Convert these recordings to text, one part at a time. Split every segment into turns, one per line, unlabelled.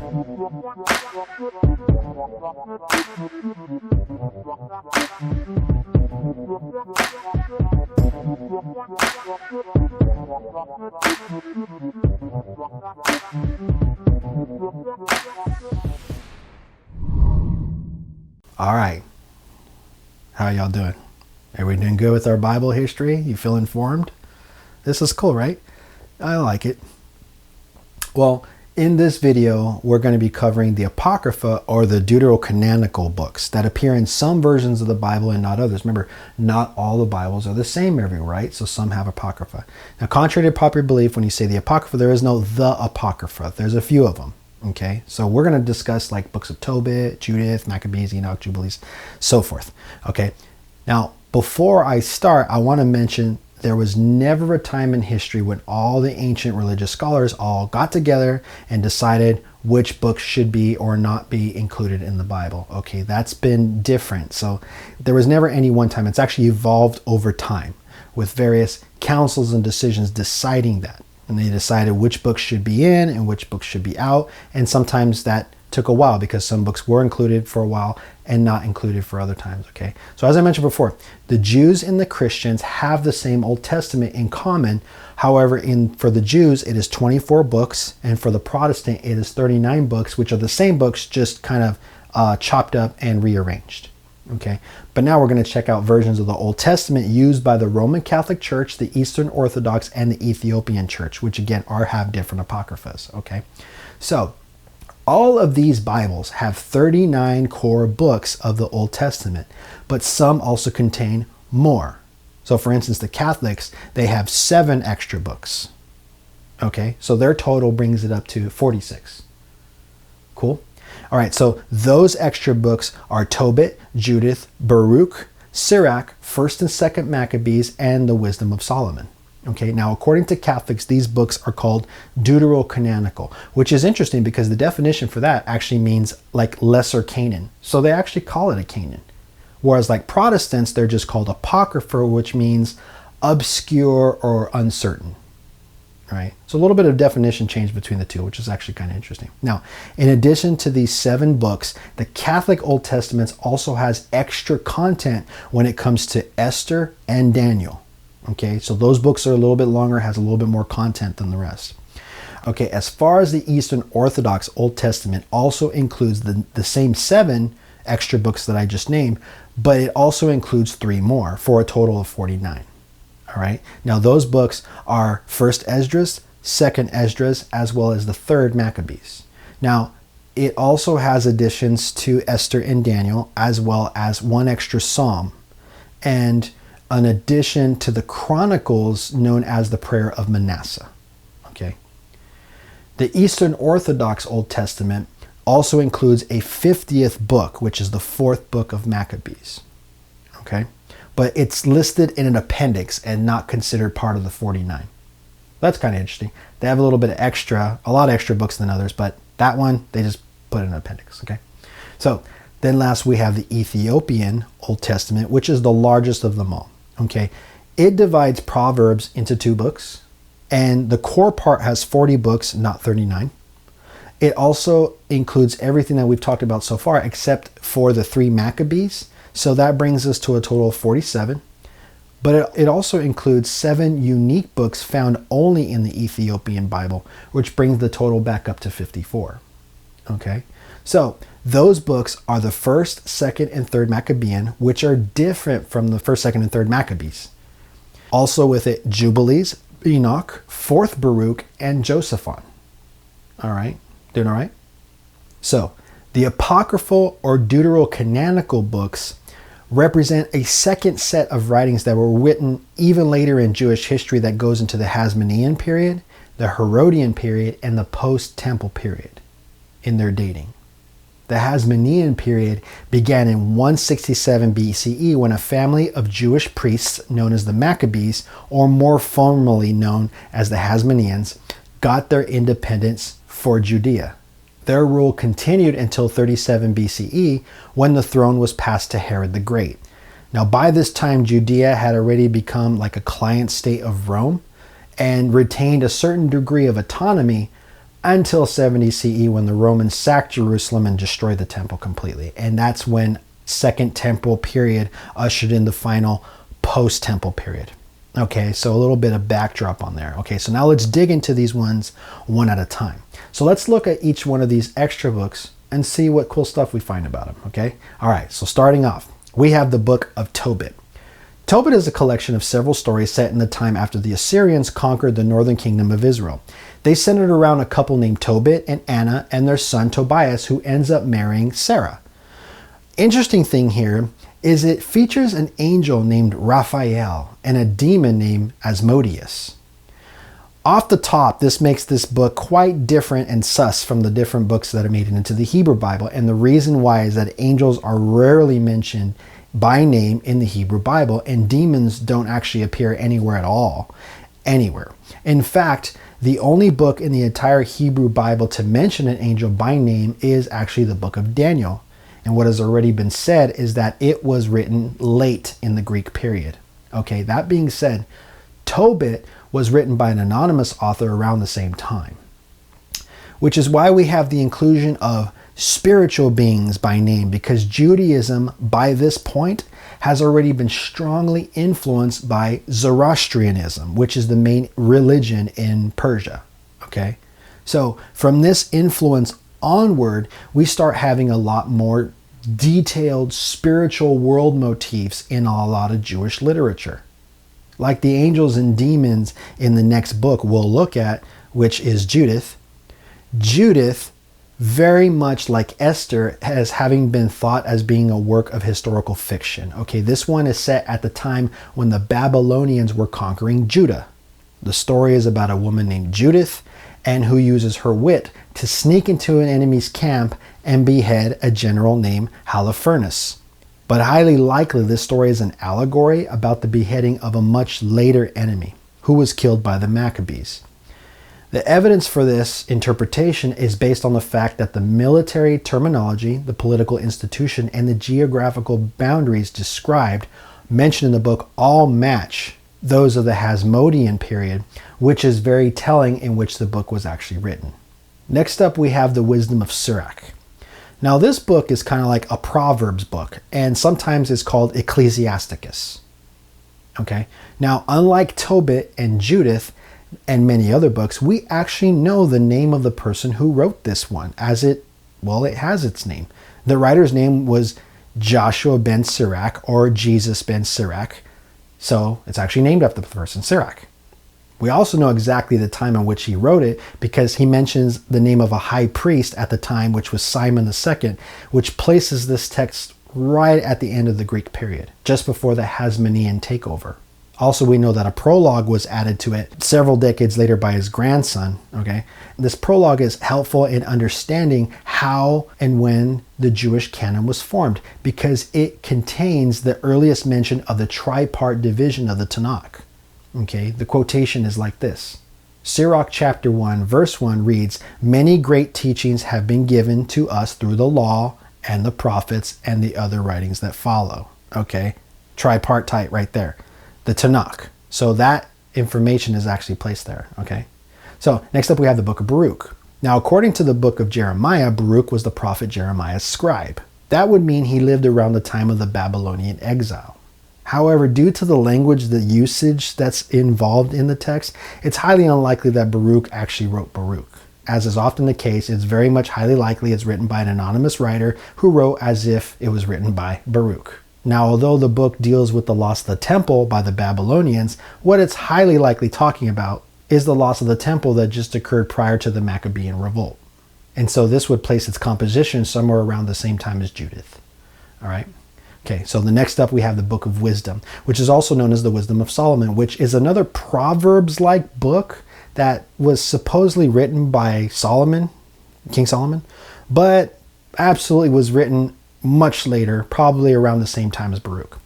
All right. How y'all doing? Are we doing good with our Bible history? You feel informed? This is cool, right? I like it. Well, in this video, we're going to be covering the Apocrypha, or the deuterocanonical books that appear in some versions of the Bible and not others. Remember, not all the Bibles are the same everywhere, right? So some have Apocrypha. Now, contrary to popular belief, when you say the Apocrypha, there is no the Apocrypha. There's a few of them. Okay, so we're going to discuss like books of Tobit, Judith, Maccabees, Enoch, Jubilees, so forth. Okay, now before I start, I want to mention there was never a time in history when all the ancient religious scholars all got together and decided which books should be or not be included in the Bible. Okay, that's been different. So there was never any one time. It's actually evolved over time with various councils and decisions deciding that. And they decided which books should be in and which books should be out. And sometimes that took a while because some books were included for a while and not included for other times. Okay. So as I mentioned before, the Jews and the Christians have the same Old Testament in common. However, for the Jews, it is 24 books. And for the Protestant, it is 39 books, which are the same books, just kind of chopped up and rearranged. Okay, but now we're going to check out versions of the Old Testament used by the Roman Catholic Church, the Eastern Orthodox, and the Ethiopian Church, which again have different apocryphas. Okay, so all of these Bibles have 39 core books of the Old Testament, but some also contain more. So for instance, the Catholics, they have 7 extra books. Okay, so their total brings it up to 46. Cool. All right, so those extra books are Tobit, Judith, Baruch, Sirach, 1st and 2nd Maccabees, and the Wisdom of Solomon. Okay, now according to Catholics, these books are called deuterocanonical, which is interesting because the definition for that actually means like lesser canon. So they actually call it a canon. Whereas like Protestants, they're just called apocryphal, which means obscure or uncertain. Right? So a little bit of definition change between the two, which is actually kind of interesting. Now, in addition to these 7 books, the Catholic Old Testament also has extra content when it comes to Esther and Daniel. Okay, so those books are a little bit longer, has a little bit more content than the rest. Okay, as far as the Eastern Orthodox Old Testament also includes the same 7 extra books that I just named, but it also includes 3 more for a total of 49. All right. Now those books are 1st Esdras, 2nd Esdras, as well as the 3rd Maccabees. Now it also has additions to Esther and Daniel, as well as 1 extra Psalm, and an addition to the Chronicles known as the Prayer of Manasseh. Okay. The Eastern Orthodox Old Testament also includes a 50th book, which is the 4th book of Maccabees. Okay. But it's listed in an appendix and not considered part of the 49. That's kind of interesting. They have a little bit of extra, a lot of extra books than others, but that one, they just put in an appendix, okay? So then last we have the Ethiopian Old Testament, which is the largest of them all, okay? It divides Proverbs into 2 books, and the core part has 40 books, not 39. It also includes everything that we've talked about so far, except for the 3 Maccabees. So that brings us to a total of 47. But it also includes 7 unique books found only in the Ethiopian Bible, which brings the total back up to 54. Okay, so those books are the 1st, 2nd, and 3rd Maccabean, which are different from the 1st, 2nd, and 3rd Maccabees. Also with it, Jubilees, Enoch, 4th Baruch, and Josephon. All right, doing all right? So the apocryphal or deuterocanonical books represent a second set of writings that were written even later in Jewish history that goes into the Hasmonean period, the Herodian period, and the post-temple period in their dating. The Hasmonean period began in 167 BCE when a family of Jewish priests known as the Maccabees, or more formally known as the Hasmoneans, got their independence for Judea. Their rule continued until 37 BCE when the throne was passed to Herod the Great. Now by this time, Judea had already become like a client state of Rome and retained a certain degree of autonomy. until 70 CE when the Romans sacked Jerusalem and destroyed the temple completely. And that's when Second Temple period ushered in the final post-temple period. Okay, so a little bit of backdrop on there. Okay, so now let's dig into these ones one at a time. So let's look at each one of these extra books and see what cool stuff we find about them, okay? All right, so starting off, we have the book of Tobit. Tobit is a collection of several stories set in the time after the Assyrians conquered the northern kingdom of Israel. They centered around a couple named Tobit and Anna and their son Tobias, who ends up marrying Sarah. Interesting thing here is it features an angel named Raphael and a demon named Asmodeus. Off the top, this makes this book quite different and sus from the different books that are made into the Hebrew Bible. And the reason why is that angels are rarely mentioned by name in the Hebrew Bible, and demons don't actually appear anywhere at all, anywhere. In fact, the only book in the entire Hebrew Bible to mention an angel by name is actually the book of Daniel. And what has already been said is that it was written late in the Greek period. Okay, that being said, Tobit was written by an anonymous author around the same time, which is why we have the inclusion of spiritual beings by name, because Judaism by this point has already been strongly influenced by Zoroastrianism, which is the main religion in Persia. Okay, so from this influence onward, we start having a lot more detailed spiritual world motifs in a lot of Jewish literature. Like the angels and demons in the next book we'll look at, which is Judith. Judith, very much like Esther, as having been thought as being a work of historical fiction. Okay, this one is set at the time when the Babylonians were conquering Judah. The story is about a woman named Judith and who uses her wit to sneak into an enemy's camp and behead a general named Holofernes. But highly likely this story is an allegory about the beheading of a much later enemy who was killed by the Maccabees. The evidence for this interpretation is based on the fact that the military terminology, the political institution, and the geographical boundaries described, mentioned in the book, all match those of the Hasmonean period, which is very telling in which the book was actually written. Next up, we have the Wisdom of Sirach. Now, this book is kind of like a Proverbs book, and sometimes it's called Ecclesiasticus. Okay? Now, unlike Tobit and Judith and many other books, we actually know the name of the person who wrote this one, as it has its name. The writer's name was Joshua ben Sirach, or Jesus ben Sirach. So it's actually named after the person, Sirach. We also know exactly the time in which he wrote it because he mentions the name of a high priest at the time, which was Simon II, which places this text right at the end of the Greek period, just before the Hasmonean takeover. Also, we know that a prologue was added to it several decades later by his grandson. Okay, this prologue is helpful in understanding how and when the Jewish canon was formed because it contains the earliest mention of the tripart division of the Tanakh. Okay, the quotation is like this. Sirach chapter 1 verse 1 reads, "Many great teachings have been given to us through the law and the prophets and the other writings that follow." Okay, tripartite right there. The Tanakh. So that information is actually placed there. Okay. So next up we have the book of Baruch. Now, according to the book of Jeremiah, Baruch was the prophet Jeremiah's scribe. That would mean he lived around the time of the Babylonian exile. However, due to the language, the usage that's involved in the text, it's highly unlikely that Baruch actually wrote Baruch. As is often the case, it's very much highly likely it's written by an anonymous writer who wrote as if it was written by Baruch. Now, although the book deals with the loss of the temple by the Babylonians, what it's highly likely talking about is the loss of the temple that just occurred prior to the Maccabean revolt. And so this would place its composition somewhere around the same time as Judith. All right. Okay, so the next up we have the Book of Wisdom, which is also known as the Wisdom of Solomon, which is another Proverbs-like book that was supposedly written by Solomon, King Solomon, but absolutely was written much later, probably around the same time as Baruch.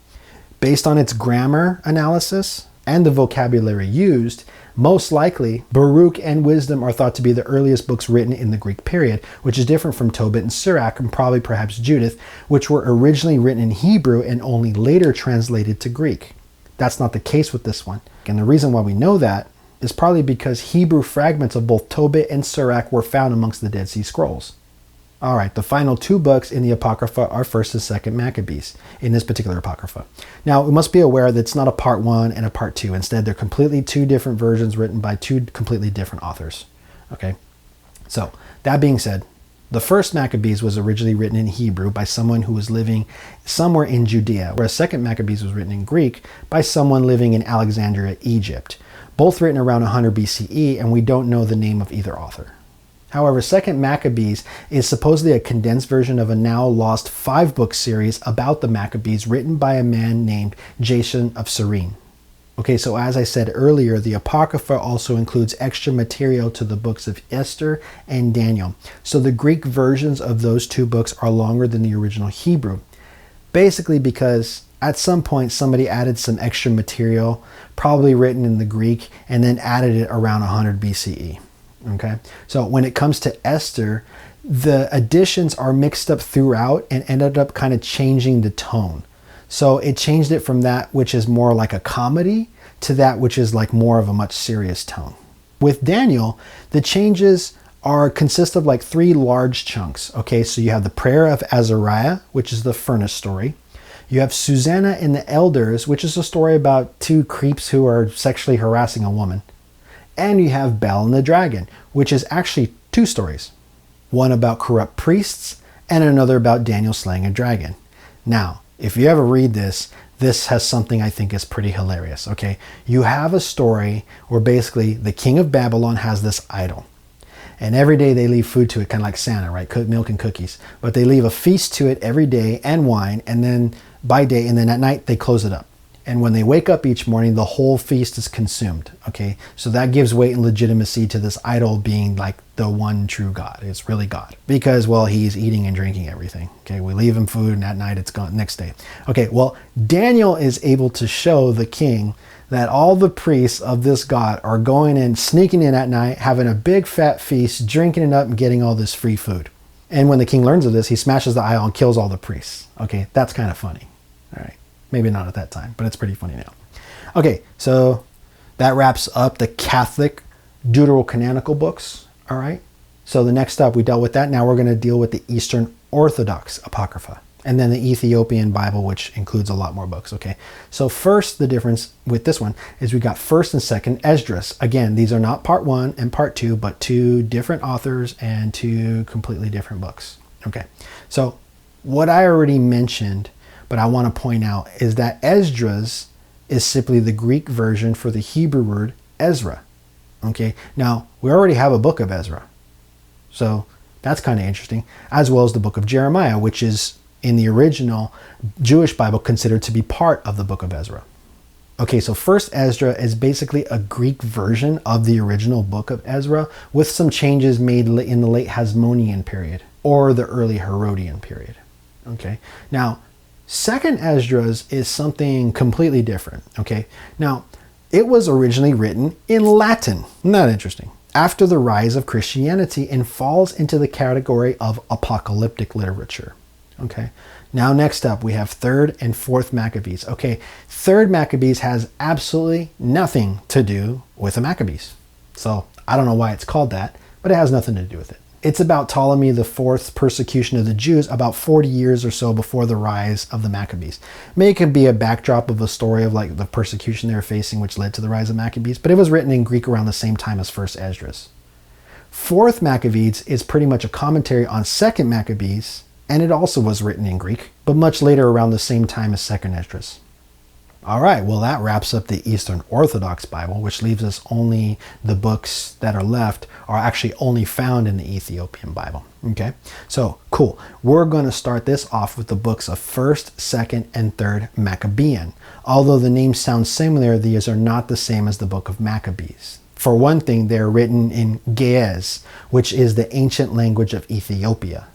Based on its grammar analysis and the vocabulary used, most likely Baruch and Wisdom are thought to be the earliest books written in the Greek period, which is different from Tobit and Sirach and probably perhaps Judith, which were originally written in Hebrew and only later translated to Greek. That's not the case with this one. And the reason why we know that is probably because Hebrew fragments of both Tobit and Sirach were found amongst the Dead Sea Scrolls. All right, the final two books in the Apocrypha are 1st and 2nd Maccabees in this particular Apocrypha. Now, we must be aware that it's not a part 1 and a part 2. Instead, they're completely two different versions written by two completely different authors. Okay, so that being said, the 1st Maccabees was originally written in Hebrew by someone who was living somewhere in Judea, whereas 2nd Maccabees was written in Greek by someone living in Alexandria, Egypt. Both written around 100 BCE, and we don't know the name of either author. However, 2nd Maccabees is supposedly a condensed version of a now lost 5-book series about the Maccabees written by a man named Jason of Cyrene. Okay, so as I said earlier, the Apocrypha also includes extra material to the books of Esther and Daniel. So the Greek versions of those two books are longer than the original Hebrew. Basically because at some point somebody added some extra material, probably written in the Greek, and then added it around 100 BCE. Okay, so when it comes to Esther, the additions are mixed up throughout and ended up kind of changing the tone. So it changed it from that which is more like a comedy to that which is like more of a much serious tone. With Daniel, the changes consist of like 3 large chunks. Okay, so you have the prayer of Azariah, which is the furnace story. You have Susanna and the elders, which is a story about 2 creeps who are sexually harassing a woman. And you have Bel and the dragon, which is actually 2 stories. One about corrupt priests and another about Daniel slaying a dragon. Now, if you ever read this, this has something I think is pretty hilarious, okay? You have a story where basically the king of Babylon has this idol. And every day they leave food to it, kind of like Santa, right? Milk and cookies. But they leave a feast to it every day and wine, and then by day, and then at night they close it up. And when they wake up each morning, the whole feast is consumed, okay? So that gives weight and legitimacy to this idol being like the one true God. It's really God. Because, well, he's eating and drinking everything, okay? We leave him food, and at night it's gone next day. Okay, well, Daniel is able to show the king that all the priests of this God are going in, sneaking in at night, having a big fat feast, drinking it up, and getting all this free food. And when the king learns of this, he smashes the idol and kills all the priests. Okay, that's kind of funny, all right? Maybe not at that time, but it's pretty funny now. Okay, so that wraps up the Catholic deuterocanonical books, all right? So the next up, we dealt with that. Now we're going to deal with the Eastern Orthodox Apocrypha, and then the Ethiopian Bible, which includes a lot more books, okay? So first, the difference with this one is we got 1st and 2nd Esdras. Again, these are not part 1 and part 2, but 2 different authors and 2 completely different books, okay? So what I already mentioned, but I want to point out, is that Esdras is simply the Greek version for the Hebrew word Ezra. Okay, now we already have a book of Ezra, so that's kind of interesting, as well as the book of Jeremiah, which is in the original Jewish Bible considered to be part of the book of Ezra. Okay, so 1st Ezra is basically a Greek version of the original book of Ezra with some changes made in the late Hasmonean period or the early Herodian period. Okay, now 2nd Esdras is something completely different, okay? Now, it was originally written in Latin. Isn't that interesting? After the rise of Christianity, and falls into the category of apocalyptic literature, okay? Now, next up, we have 3rd and 4th Maccabees. Okay, 3rd Maccabees has absolutely nothing to do with the Maccabees. So, I don't know why it's called that, but it has nothing to do with it. It's about Ptolemy IV's persecution of the Jews about 40 years or so before the rise of the Maccabees. Maybe it could be a backdrop of a story of like the persecution they were facing, which led to the rise of Maccabees, but it was written in Greek around the same time as 1st Esdras. 4th Maccabees is pretty much a commentary on 2nd Maccabees, and it also was written in Greek, but much later around the same time as 2nd Esdras. All right, well, that wraps up the Eastern Orthodox Bible, which leaves us only the books that are left are actually only found in the Ethiopian Bible. Okay, so cool. We're going to start this off with the books of 1st, 2nd, and 3rd Maccabean. Although the names sound similar, these are not the same as the book of Maccabees. For one thing, they're written in Ge'ez, which is the ancient language of Ethiopia.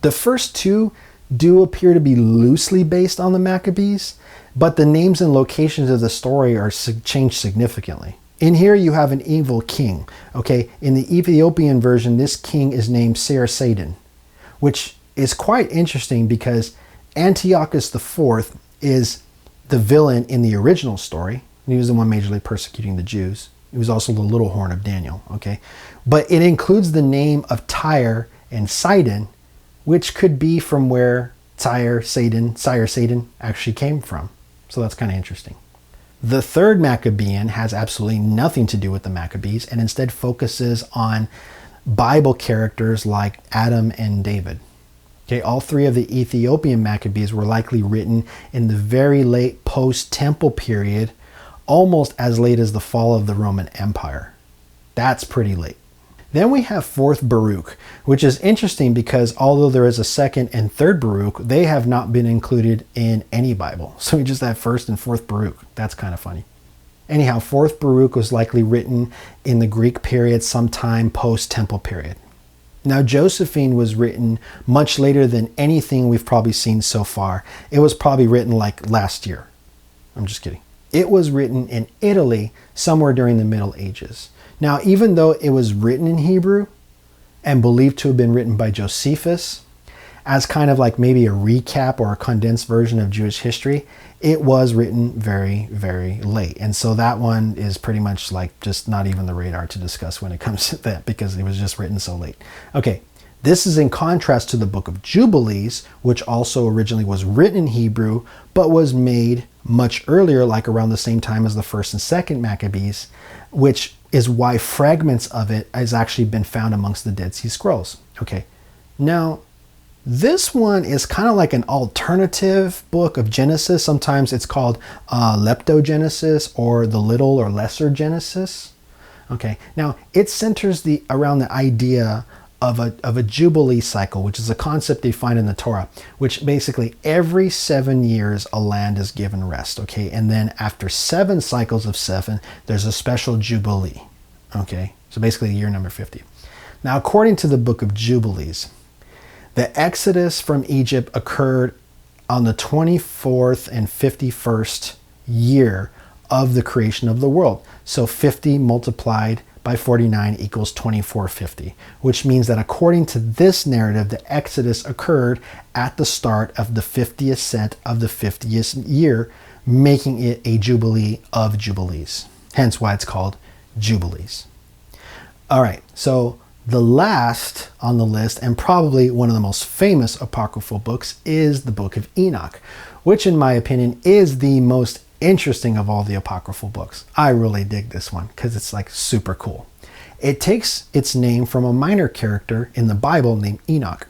The first 2 do appear to be loosely based on the Maccabees, but the names and locations of the story are changed significantly. In here you have an evil king, okay? In the Ethiopian version, this king is named Sarsadan, which is quite interesting because Antiochus IV is the villain in the original story. He was the one majorly persecuting the Jews. He was also the little horn of Daniel, okay? But it includes the name of Tyre and Sidon, which could be from where Sire Sidon actually came from. So that's kind of interesting. The third Maccabean has absolutely nothing to do with the Maccabees and instead focuses on Bible characters like Adam and David. Okay, all three of the Ethiopian Maccabees were likely written in the very late post-temple period, almost as late as the fall of the Roman Empire. That's pretty late. Then we have 4th Baruch, which is interesting because although there is a 2nd and 3rd Baruch, they have not been included in any Bible. So we just have 1st and 4th Baruch. That's kind of funny. Anyhow, 4th Baruch was likely written in the Greek period sometime post-temple period. Now, Josephine was written much later than anything we've probably seen so far. It was probably written like last year. I'm just kidding. It was written in Italy somewhere during the Middle Ages. Now, even though it was written in Hebrew and believed to have been written by Josephus as kind of like maybe a recap or a condensed version of Jewish history, it was written very, very late. And so that one is pretty much like just not even the radar to discuss when it comes to that because it was just written so late. Okay, this is in contrast to the book of Jubilees, which also originally was written in Hebrew, but was made much earlier, like around the same time as the 1st and 2nd Maccabees, which is why fragments of it has actually been found amongst the Dead Sea Scrolls. Okay, now this one is kind of like an alternative book of Genesis. Sometimes it's called Leptogenesis or the Little or Lesser Genesis. Okay, now it centers around the idea of a Jubilee cycle, which is a concept they find in the Torah, which basically every 7 years a land is given rest, okay? And then after 7 cycles of 7, there's a special Jubilee, okay? So basically year number 50. Now, according to the book of Jubilees, the Exodus from Egypt occurred on the 24th and 51st year of the creation of the world. So 50 multiplied by 49 equals 2450, which means that according to this narrative, the Exodus occurred at the start of the 50th cent of the 50th year, making it a Jubilee of Jubilees. Hence why it's called Jubilees. All right, so the last on the list, and probably one of the most famous apocryphal books, is the Book of Enoch, which in my opinion is the most interesting of all the apocryphal books. I really dig this one because it's like super cool. It takes its name from a minor character in the Bible named Enoch,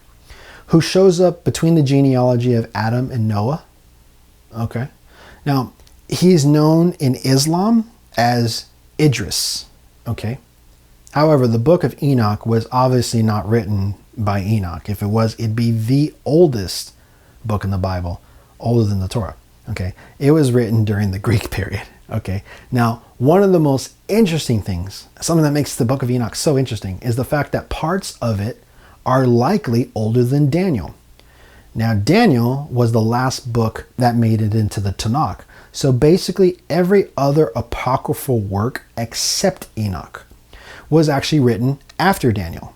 who shows up between the genealogy of Adam and Noah. Okay. Now, he's known in Islam as Idris. Okay. However, the Book of Enoch was obviously not written by Enoch. If it was, it'd be the oldest book in the Bible, older than the Torah. Okay, it was written during the Greek period. Okay, now one of the most interesting things, something that makes the Book of Enoch so interesting, is the fact that parts of it are likely older than Daniel. Now, Daniel was the last book that made it into the Tanakh. So basically, every other apocryphal work except Enoch was actually written after Daniel,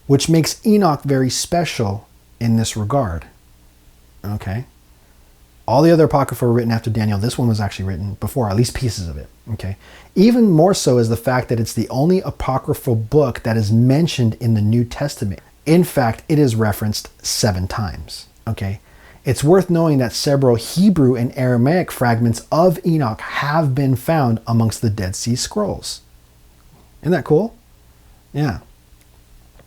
which makes Enoch very special in this regard. Okay. All the other apocrypha were written after Daniel. This one was actually written before, at least pieces of it. Okay. Even more so is the fact that it's the only apocryphal book that is mentioned in the New Testament. In fact, it is referenced 7 times. Okay. It's worth knowing that several Hebrew and Aramaic fragments of Enoch have been found amongst the Dead Sea Scrolls. Isn't that cool? Yeah.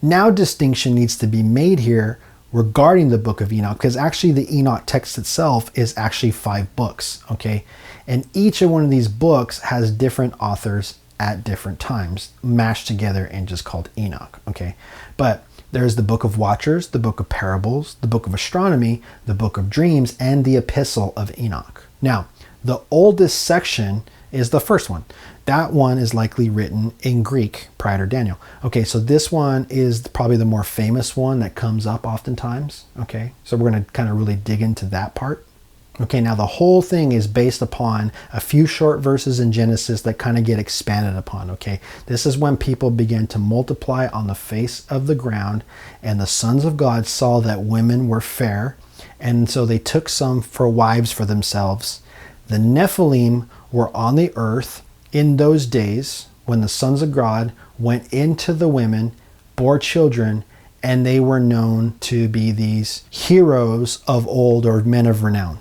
Now distinction needs to be made here regarding the Book of Enoch, because actually the Enoch text itself is actually 5 books, okay? And each of one of these books has different authors at different times, mashed together and just called Enoch, okay? But there's the Book of Watchers, the Book of Parables, the Book of Astronomy, the Book of Dreams, and the Epistle of Enoch. Now, the oldest section is the first one. That one is likely written in Greek prior to Daniel. Okay, so this one is probably the more famous one that comes up oftentimes. Okay, so we're going to kind of really dig into that part. Okay, now the whole thing is based upon a few short verses in Genesis that kind of get expanded upon. Okay, this is when people began to multiply on the face of the ground, and the sons of God saw that women were fair, and so they took some for wives for themselves. The Nephilim were on the earth in those days, when the sons of God went into the women, bore children, and they were known to be these heroes of old or men of renown.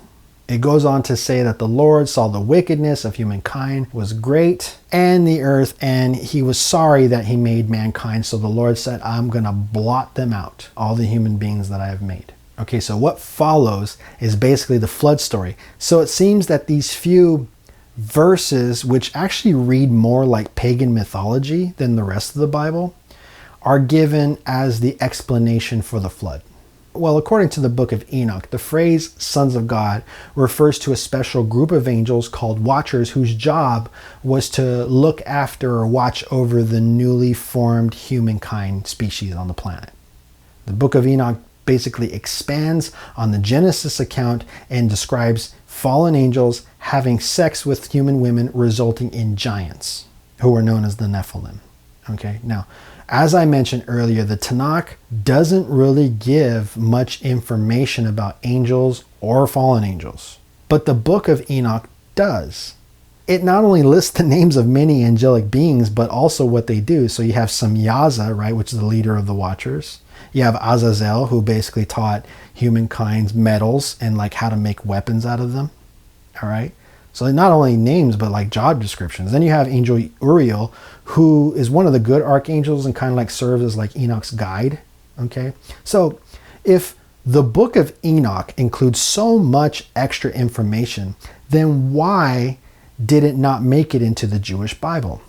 It goes on to say that the Lord saw the wickedness of humankind was great and the earth, and he was sorry that he made mankind. So the Lord said, I'm going to blot them out, all the human beings that I have made. Okay, so what follows is basically the flood story. So it seems that these few verses, which actually read more like pagan mythology than the rest of the Bible, are given as the explanation for the flood. Well, according to the book of Enoch, the phrase sons of God refers to a special group of angels called watchers whose job was to look after or watch over the newly formed humankind species on the planet. The book of Enoch basically expands on the Genesis account and describes fallen angels having sex with human women, resulting in giants who are known as the Nephilim. Okay, now, as I mentioned earlier, the Tanakh doesn't really give much information about angels or fallen angels, but the book of Enoch does. It not only lists the names of many angelic beings, but also what they do. So you have Samyaza, right, which is the leader of the Watchers. You have Azazel, who basically taught humankind's metals and like how to make weapons out of them. All right. So not only names, but like job descriptions. Then you have Angel Uriel, who is one of the good archangels and kind of like serves as like Enoch's guide. Okay. So if the book of Enoch includes so much extra information, then why did it not make it into the Jewish Bible?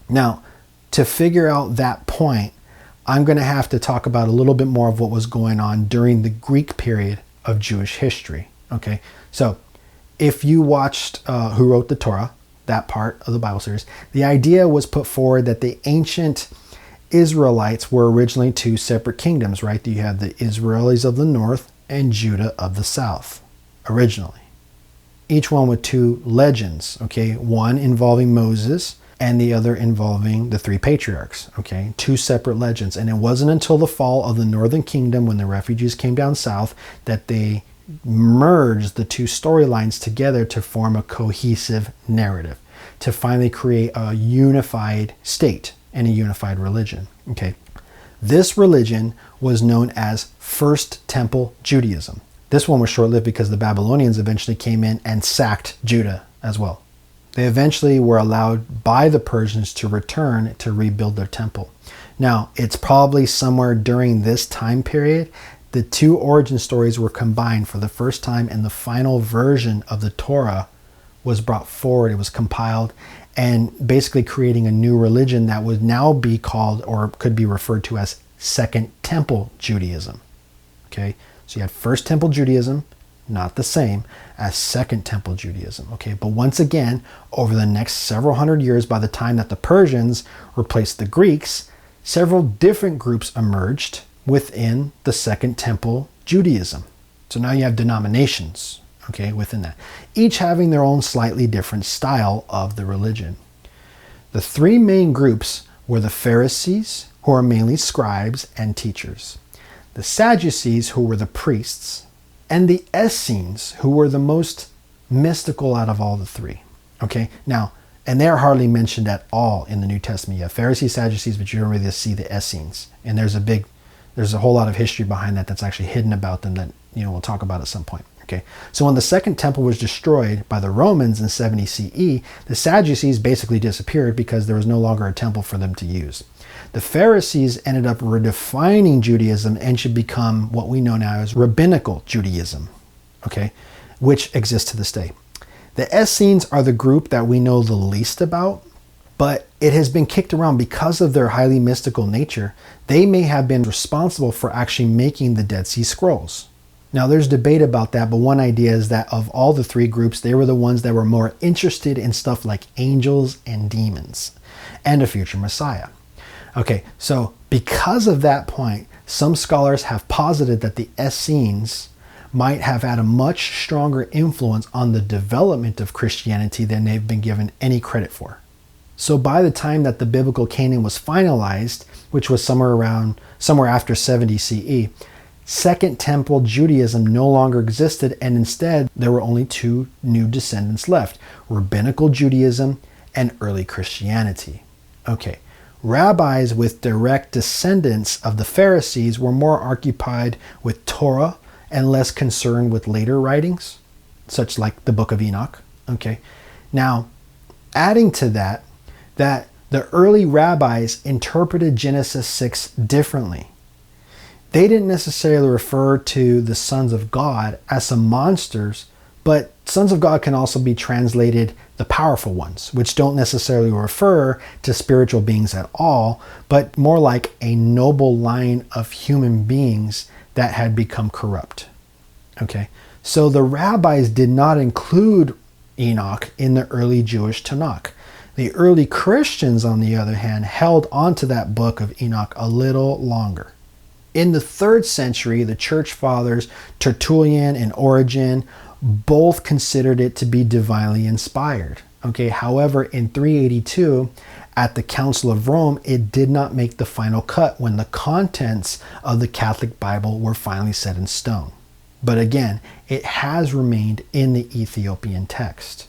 Now, to figure out that point, I'm going to have to talk about a little bit more of what was going on during the Greek period of Jewish history. Okay. So if you watched Who Wrote the Torah, that part of the Bible series, the idea was put forward that the ancient Israelites were originally two separate kingdoms, right? You have the Israelis of the north and Judah of the south, originally. Each one with two legends, okay? One involving Moses and the other involving the three patriarchs, okay? Two separate legends. And it wasn't until the fall of the northern kingdom, when the refugees came down south, that they merged the two storylines together to form a cohesive narrative, to finally create a unified state and a unified religion. Okay, this religion was known as First Temple Judaism. This one was short-lived because the Babylonians eventually came in and sacked Judah as well. They eventually were allowed by the Persians to return to rebuild their temple. Now, it's probably somewhere during this time period the two origin stories were combined for the first time, and the final version of the Torah was brought forward. It was compiled, and basically creating a new religion that would now be called, or could be referred to as, Second Temple Judaism. Okay, so you had First Temple Judaism, not the same as Second Temple Judaism. Okay, but once again, over the next several hundred years, by the time that the Persians replaced the Greeks, several different groups emerged within the Second Temple Judaism. So now you have denominations, okay, within that, each having their own slightly different style of the religion. The three main groups were the Pharisees, who are mainly scribes and teachers, the Sadducees, who were the priests, and the Essenes, who were the most mystical out of all the three. Okay, now, and they're hardly mentioned at all in the New Testament. You have Pharisees, Sadducees, but you don't really see the Essenes. And there's a whole lot of history behind that that's actually hidden about them that, we'll talk about at some point. Okay, so when the Second Temple was destroyed by the Romans in 70 CE, the Sadducees basically disappeared because there was no longer a temple for them to use. The Pharisees ended up redefining Judaism and should become what we know now as Rabbinical Judaism, okay, which exists to this day. The Essenes are the group that we know the least about, but it has been kicked around because of their highly mystical nature. They may have been responsible for actually making the Dead Sea Scrolls. Now, there's debate about that, but one idea is that of all the three groups, they were the ones that were more interested in stuff like angels and demons and a future Messiah. Okay, so because of that point, some scholars have posited that the Essenes might have had a much stronger influence on the development of Christianity than they've been given any credit for. So by the time that the biblical canon was finalized, which was somewhere after 70 CE, Second Temple Judaism no longer existed, and instead there were only two new descendants left: Rabbinical Judaism and early Christianity. Okay. Rabbis with direct descendants of the Pharisees were more occupied with Torah and less concerned with later writings, such like the Book of Enoch. Okay. Now, adding to that the early rabbis interpreted Genesis 6 differently. They didn't necessarily refer to the sons of God as some monsters, but sons of God can also be translated the powerful ones, which don't necessarily refer to spiritual beings at all, but more like a noble line of human beings that had become corrupt. Okay, so the rabbis did not include Enoch in the early Jewish Tanakh. The early Christians, on the other hand, held onto that book of Enoch a little longer. In the 3rd century, the church fathers Tertullian and Origen both considered it to be divinely inspired. Okay, however, in 382, at the Council of Rome, it did not make the final cut when the contents of the Catholic Bible were finally set in stone. But again, it has remained in the Ethiopian text.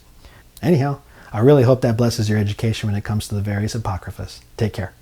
Anyhow, I really hope that blesses your education when it comes to the various Apocryphas. Take care.